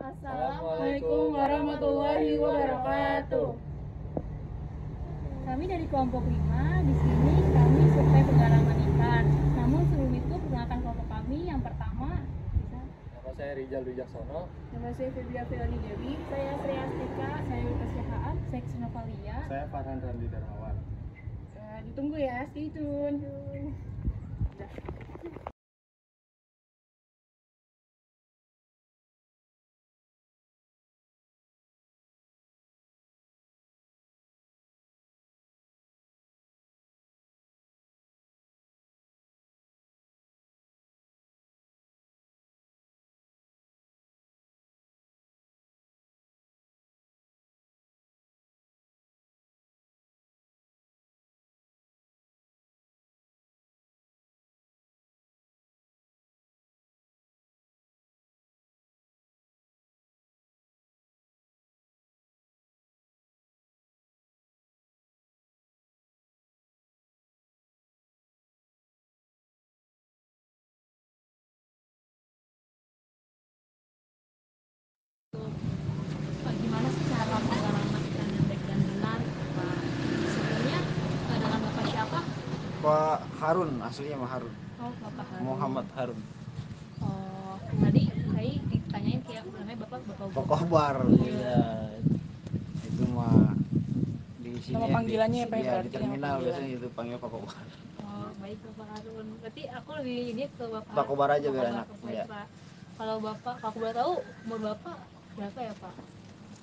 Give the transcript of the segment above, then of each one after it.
Assalamualaikum warahmatullahi wabarakatuh. Kami dari kelompok 5, di sini kami survei penggaraman ikan. Namun sebelum itu, perkenalkan kelompok kami. Yang pertama, Nama saya Rizal Wijaksono. nama saya Febria Fioni Dewi. Saya Sri Astika. Saya Lukas Yahaan. Saya Krisna Valia. Saya Farhan Randi Darmawan. Ditunggu ya, stay tune. Gimana sih cara penggaraman ikan yang baik dan benar? Sebelumnya dengan Bapak siapa? Pak Harun, aslinya Mah Harun. Oh, Bapak Harun. Muhammad Harun. Oh, tadi saya ditanyain kayak namanya Bapak Pak Kobar. Iya. Itu mah di sini Nama panggilannya apa ya, di berarti terminal nama panggilan? biasanya itu panggil Pak Kobar. Oh, baik Bapak Harun. Berarti aku lebih ini ke Bapak Pak Kobar aja Pak biar Kobar, enak. baik, Iya. Pak. Kalau Bapak, aku boleh tahu umur Bapak berapa ya, Pak?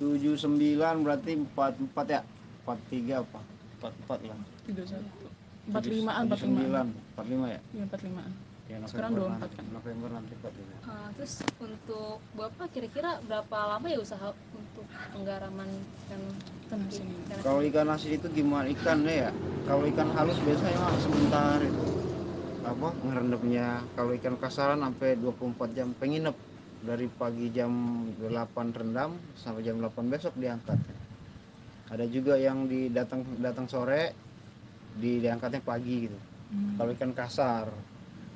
79 berarti 44 ya? 43 apa? 44 lah. 45-an, 45 ya? Iya, 45-an. Ya, Sekarang 24 kan? November nanti 45. Terus untuk Bapak kira-kira berapa lama ya usaha untuk penggaraman ikan asin? Kalau ikan asin itu gimana ikannya ya? Kalau ikan halus biasanya mah sebentar itu. Apa ngerendamnya. Kalau ikan kasaran sampai 24 jam penginep. Dari pagi jam 8 rendam sampai jam 8 besok diangkat. Ada juga yang datang sore diangkatnya pagi gitu. Kalau ikan kasar,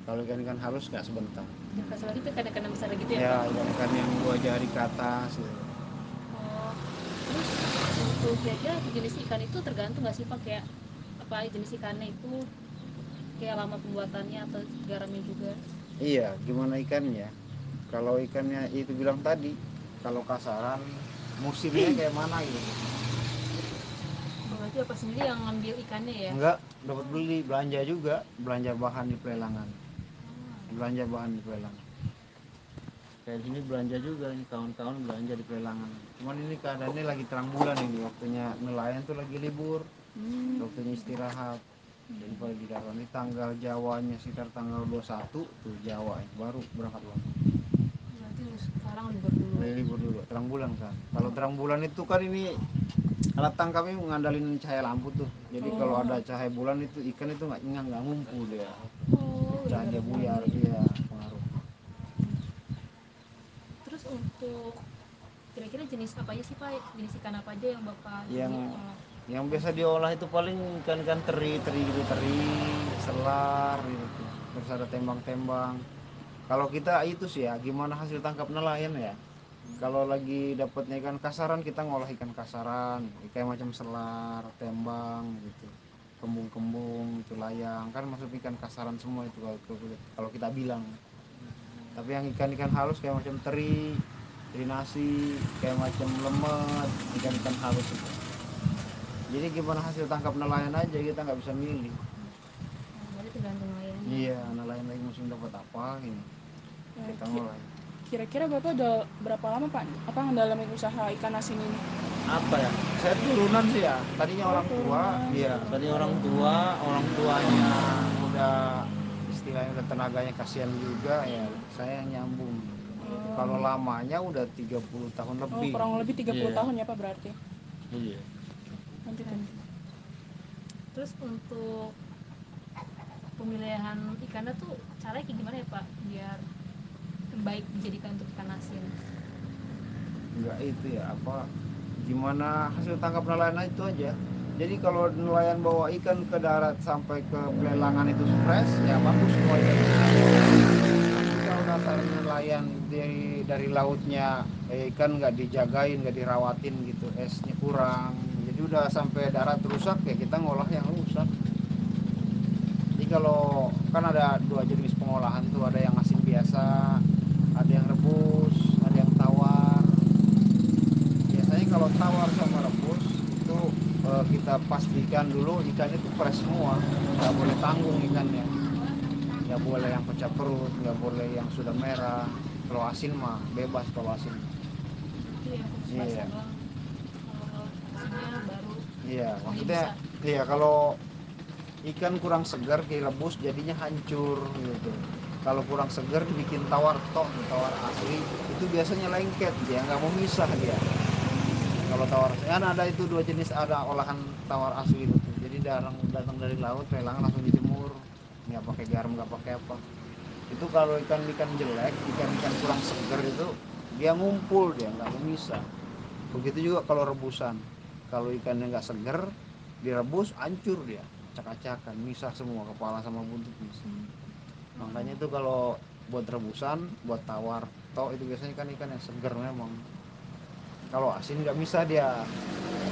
kalau ikan halus nggak sebentar. Yang kasar lagi itu ikan-ikan besar gitu ya, Ya, Pak? ikan yang 2 jari ke atas gitu. Oh, terus untuk kira-kira jenis ikan itu tergantung nggak sih Pak, kayak apa jenis ikannya itu, kayak lama pembuatannya atau garamnya juga? Iya, gimana ikannya? Kalau ikannya itu bilang tadi, kalau kasaran musimnya kayak mana gitu? Berarti Bapak sendiri yang ngambil ikannya ya? Enggak, dapat beli, belanja juga, belanja bahan di pelelangan. Belanja bahan di pelelangan. Kayak sini belanja juga nih, kawan-kawan belanja di pelelangan. Cuman ini keadaannya lagi terang bulan ini, waktunya nelayan tuh lagi libur. Waktunya istirahat. Jadi pada di dalam ini tanggal Jawanya sekitar tanggal 21 tuh Jawa baru berangkat lagi. Berarti sekarang libur dulu. Libur dulu, terang bulan kan. Kalau terang bulan itu kan ini alat tangkapnya mengandalkan cahaya lampu tuh. Jadi kalau ada cahaya bulan itu ikan itu nggak ngumpul dia. Pecah dia buyar dia pengaruh. Terus untuk kira-kira jenis apa aja sih Pak? Jenis ikan apa aja yang Bapak Yang biasa diolah itu paling ikan teri, selar gitu. Terus ada tembang-tembang. Kalau kita itu sih ya, gimana hasil tangkap nelayan ya? Kalau lagi dapatnya ikan kasaran kita ngolah ikan kasaran, kayak macam selar, tembang gitu, kembung-kembung, itu layang kan masuk ikan kasaran semua itu kalau kita bilang. Tapi yang ikan-ikan halus kayak macam teri nasi, kayak macam lemet, ikan-ikan halus itu. Jadi gimana hasil tangkap nelayan aja kita nggak bisa milih. Berarti tergantung nelayannya. Iya, nelayan lagi musim dapat apa ini kita ngolah. Kira-kira Bapak udah berapa lama Pak ngedalamin usaha ikan asin ini? Apa ya? Saya turunan sih ya. Tadinya orang tua, iya. Tadinya orang tuanya udah istilahnya udah tenaganya kasihan juga ya. Saya nyambung. Kalau lamanya udah 30 tahun lebih. Kurang lebih 30 tahun ya Pak berarti. Iya. Terus untuk pemilihan ikannya tuh caranya kayak gimana ya Pak biar baik dijadikan untuk ikan asin? Enggak itu ya apa gimana hasil tangkap nelayan itu aja. Jadi kalau nelayan bawa ikan ke darat sampai ke pelelangan itu fresh ya bagus semua ikan. Kalau kasarnya nelayan dari lautnya ikan nggak dijagain, nggak dirawatin gitu, esnya kurang, jadi udah sampai darat rusak ya kita ngolah yang rusak. Jadi kalau kan ada dua jenis pengolahan tuh, ada yang asin biasa, ada yang rebus, ada yang tawar. Biasanya kalau tawar sama rebus itu kita pastikan dulu ikannya itu fresh semua, nggak boleh tanggung ikannya, nggak boleh yang pecah perut, nggak boleh yang sudah merah. Kalau asin mah bebas kalau asin. Itu yang khusus Iya. basah doang. Kalau asinnya baru Iya, ini maksudnya bisa. iya kalau ikan kurang segar direbus jadinya hancur gitu. Kalau kurang segar dibikin tawar tok, tawar asli itu biasanya lengket, dia nggak mau misah dia. Kalau tawar kan ada itu dua jenis, ada olahan tawar asli itu. Jadi datang dari laut, lelang langsung dijemur, nggak pakai garam, nggak pakai apa. Itu kalau ikan jelek, ikan kurang segar itu dia ngumpul, dia nggak mau misah. Begitu juga kalau rebusan, kalau ikannya nggak segar direbus hancur dia, acak-acakan, misah semua kepala sama buntut misah. Makanya itu kalau buat rebusan, buat tawar tok itu biasanya kan ikan yang segar memang. Kalau asin nggak bisa dia,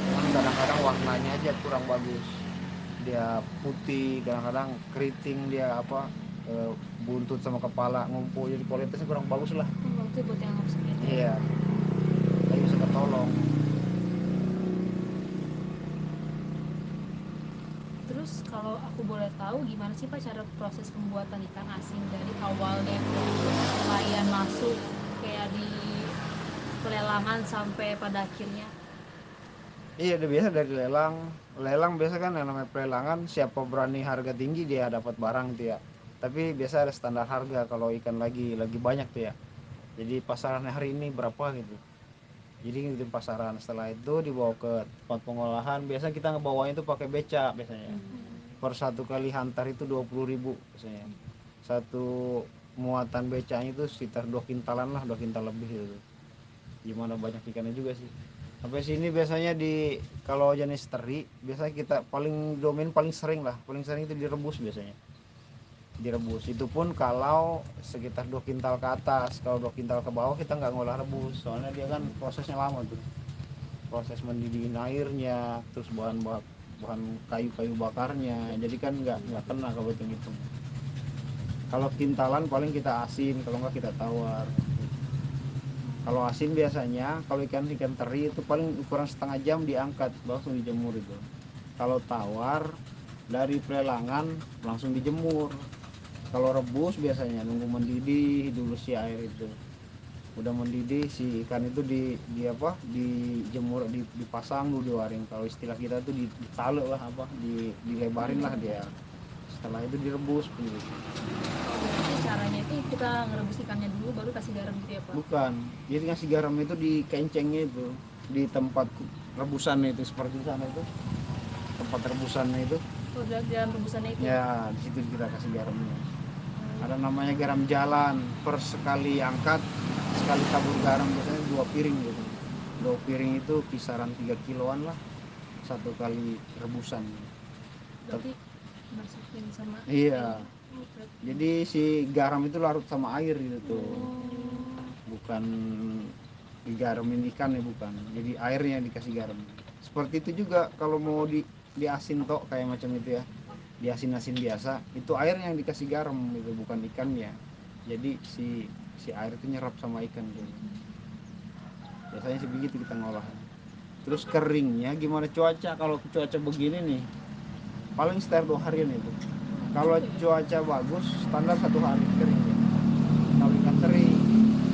cuman kadang-kadang warnanya aja kurang bagus, dia putih, kadang-kadang keriting, dia apa buntut sama kepala ngumpul, jadi kualitasnya kurang bagus lah. Itu buat yang harus gitu. Iya, tapi bisa ketolong. Terus kalau aku boleh tahu gimana sih Pak cara proses pembuatan ikan asin dari awalnya nelayan masuk kayak di pelelangan sampai pada akhirnya? Iya, udah biasa dari lelang biasa kan yang namanya pelelangan, siapa berani harga tinggi dia dapat barang tuh ya. Tapi biasa ada standar harga kalau ikan lagi banyak tuh ya. Jadi pasarannya hari ini berapa gitu. Jadi ngikutin pasaran, setelah itu dibawa ke tempat pengolahan. Biasa kita ngebawanya itu pakai beca biasanya. Per satu kali hantar itu 20.000 biasanya. Satu muatan becanya itu sekitar 2 kintalan lah, 2 kintal lebih gitu. Gimana banyak ikannya juga sih. Sampai sini biasanya kalau jenis teri biasanya kita paling sering itu direbus biasanya. Direbus itu pun kalau sekitar 2 kintal ke atas. Kalau 2 kintal ke bawah kita nggak ngolah rebus, soalnya dia kan prosesnya lama tuh, proses mendidih airnya, terus bahan kayu bakarnya, jadi kan nggak kena kalau hitung. Kalau kintalan paling kita asin, kalau nggak kita tawar. Kalau asin biasanya kalau ikan teri itu paling ukuran setengah jam diangkat langsung dijemur itu. Kalau tawar dari pelelangan langsung dijemur. Kalau rebus biasanya nunggu mendidih dulu si air itu. Udah mendidih si ikan itu dijemur, dipasang dulu di waring. Kalau istilah kita tuh ditaluk lah, dilebarin lah dia. Setelah itu direbus begitu. Jadi caranya itu kita ngerebus ikannya dulu baru kasih garam gitu ya Pak? Bukan, jadi ngasih garam itu di kencengnya itu, di tempat rebusannya itu, seperti di sana itu tempat rebusannya itu. Oh, dalam rebusannya itu? Ya, di situ kita kasih garamnya. Ada namanya garam jalan, per sekali angkat, sekali tabur garam biasanya 2 piring gitu. 2 piring itu kisaran 3 kiloan lah, satu kali rebusan. Berarti masukin sama Iya. air. Jadi si garam itu larut sama air gitu tuh. Bukan digaramin ikan ya, bukan. Jadi airnya yang dikasih garam. Seperti itu juga kalau mau diasin tok kayak macam itu ya. Diasin-asin biasa, itu airnya yang dikasih garam gitu, bukan ikannya. Jadi si air itu nyerap sama ikan gitu. Biasanya sih begitu kita ngolah. Terus keringnya gimana cuaca? Kalau cuaca begini nih paling sekitar 2 harian itu. Kalau cuaca bagus standar 1 hari kering ya. Kalau ikan teri,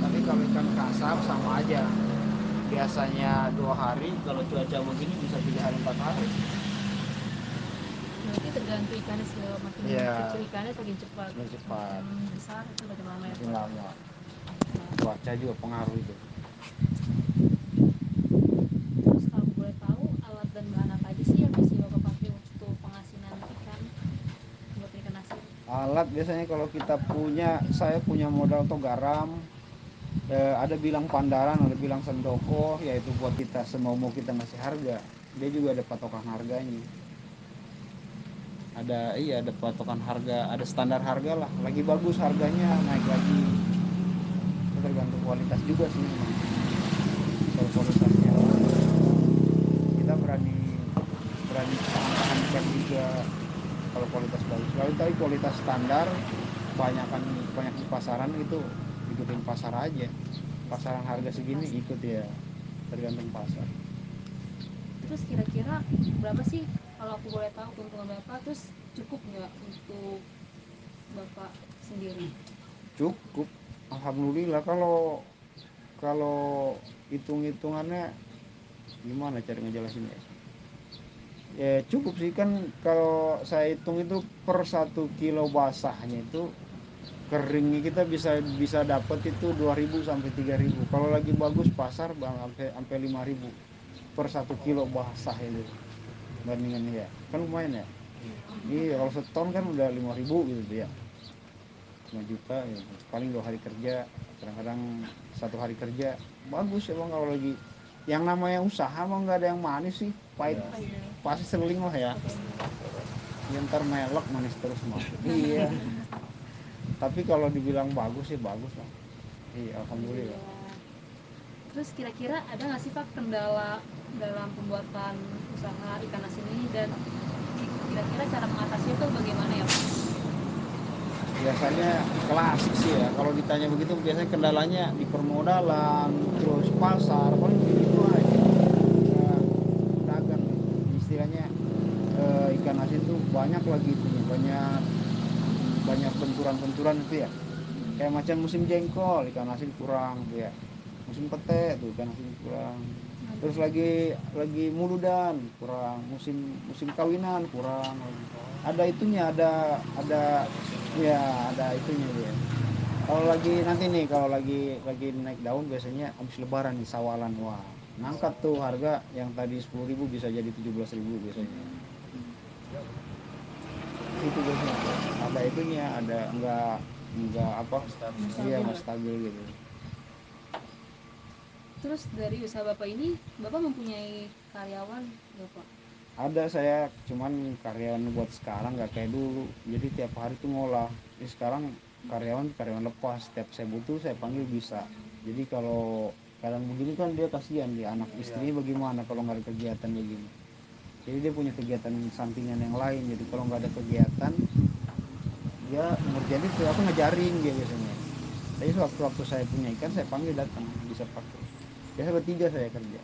tapi kalau ikan kasar sama aja, biasanya 2 hari, kalau cuaca begini bisa 3 hari 4 hari. Berarti tergantung ikannya sih, makin Iya. kecil ikannya semakin cepat. Semakin cepat. Makin besar itu makin lama ya Makin Pak? lama. Cuaca juga pengaruh itu. Terus kalau boleh tahu alat dan bahan apa aja sih yang bisa Bapak pakai untuk pengasinan ikan, buat ikan asin? Alat biasanya kalau kita saya punya modal tuh garam, ada bilang pandaran, ada bilang sendoko, yaitu buat kita semau kita ngasih harga. Dia juga ada patokan harganya. Ada patokan harga, ada standar harga lah. Lagi bagus harganya naik lagi. tergantung kualitas juga sih memang. Kalau kualitasnya kita berani berani tahan ikan juga kalau kualitas bagus. Kalau tapi kualitas standar banyak di pasaran itu ikutin pasar aja. Pasaran harga segini ikut ya, tergantung pasar. Terus kira-kira berapa sih, kalau aku boleh tahu keuntungan Bapak, terus cukup nggak untuk Bapak sendiri? Cukup, alhamdulillah. Kalau kalau hitung-hitungannya gimana cara ngejelasinnya ya, cukup sih kan. Kalau saya hitung itu per 1 kilo basahnya itu keringnya kita bisa dapat itu 2.000 sampai 3.000. Kalau lagi bagus pasar bang sampai 5.000 per 1 kilo basah itu, bandingannya ya kan lumayan ya. Iya, kalau seton kan udah 5.000 gitu ya, 5 juta ya. Paling 2 hari kerja, kadang-kadang 1 hari kerja. Bagus emang kalau lagi yang namanya usaha mah nggak ada yang manis sih, pahit pasti seling lah ya. Ya, ntar melek manis terus mah. Iya. Tapi kalau dibilang bagus sih bagus lah. Iya, alhamdulillah. Terus kira-kira ada nggak sih Pak kendala dalam pembuatan usaha ikan asin ini, dan kira-kira cara mengatasinya itu bagaimana ya Pak? Biasanya klasik sih ya, kalau ditanya begitu biasanya kendalanya di permodalan, terus pasar, paling begitu aja. Dagang istilahnya, ikan asin tuh banyak lagi itunya, banyak benturan-benturan itu ya. Kayak macam musim jengkol ikan asin kurang tuh ya, musim pete tuh ikan asin kurang, terus lagi muludan kurang, musim kawinan kurang. Ada itunya, ada ya, ada itunya dia. Kalau lagi nanti nih, kalau lagi naik daun biasanya habis lebaran nih, sawalan, wah ngangkat tuh harga yang tadi 10.000 bisa jadi 17.000 biasanya. Itu biasanya ada itunya, ada enggak apa, dia nggak stabil gitu. Terus dari usaha Bapak ini, Bapak mempunyai karyawan nggak Pak? Ada, saya cuman karyawan buat sekarang nggak kayak dulu, jadi tiap hari tuh ngolah. Ini sekarang karyawan lepas, tiap saya butuh saya panggil bisa. Jadi kalau kadang begini kan dia kasihan, dia anak istrinya bagaimana kalau nggak ada kegiatan begini. Jadi dia punya kegiatan sampingan yang lain, jadi kalau nggak ada kegiatan dia ngerjain itu, aku ngejaring dia biasanya. Jadi waktu saya punya ikan saya panggil datang, bisa pakai. Biasa bertiga saya kerja,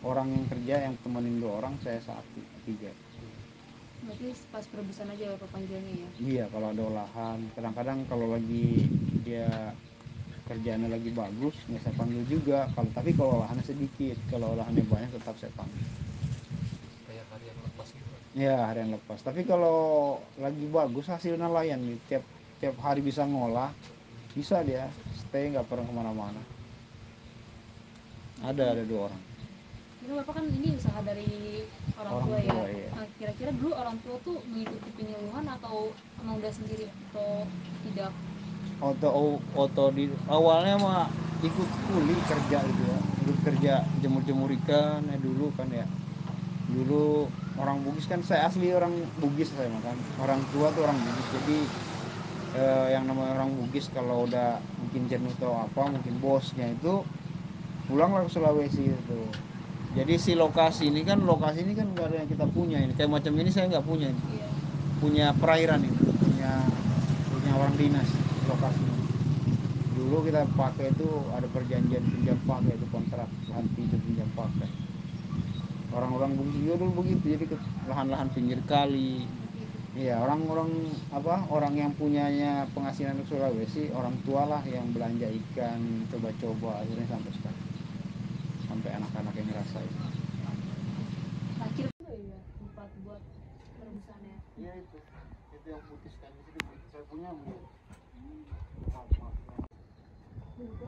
orang yang kerja yang temenin 2 orang, saya 1, 3. Berarti pas perebusan aja Bapak panggilnya ya? Iya, kalau ada olahan, kadang-kadang kalau lagi dia kerjaannya lagi bagus nggak saya panggil juga. Tapi kalau olahannya sedikit, kalau olahannya banyak tetap saya panggil. Kayak harian lepas gitu. Ya, harian lepas. Tapi kalau lagi bagus hasilnya layan nih, tiap hari bisa ngolah, bisa dia stay nggak pernah kemana-mana. Ada 2 orang. Ini Bapak kan ini usaha dari orang tua ya? Iya. Nah, kira-kira dulu orang tua tuh mengikuti penyuluhan atau emang udah sendiri atau tidak? Oto di awalnya mah ikut kuli kerja gitu ya, ikut kerja jemur ikan ya dulu kan ya. Dulu orang Bugis kan, saya asli orang Bugis, saya makan orang tua tuh orang Bugis. Jadi yang namanya orang Bugis kalau udah mungkin jenuh atau apa, mungkin bosnya itu pulanglah ke Sulawesi itu. Jadi lokasi ini kan nggak ada yang kita punya ini, kayak macam ini saya nggak punya ini. Iya. Punya perairan ini, punya orang dinas lokasinya. Dulu kita pakai itu ada perjanjian pinjam pakai, itu kontrak lahan pinjam pakai. Orang-orang Bugis juga dulu begitu, jadi ke lahan-lahan pinggir kali. Iya, orang yang punyanya penghasilan di Sulawesi, orang tua lah yang belanja ikan, coba-coba, akhirnya sampai sekarang, sampai anak-anak yang ngerasain. Akhir ya tempat buat perebusannya. Iya, itu yang putih kan di situ saya punya begitu. Itu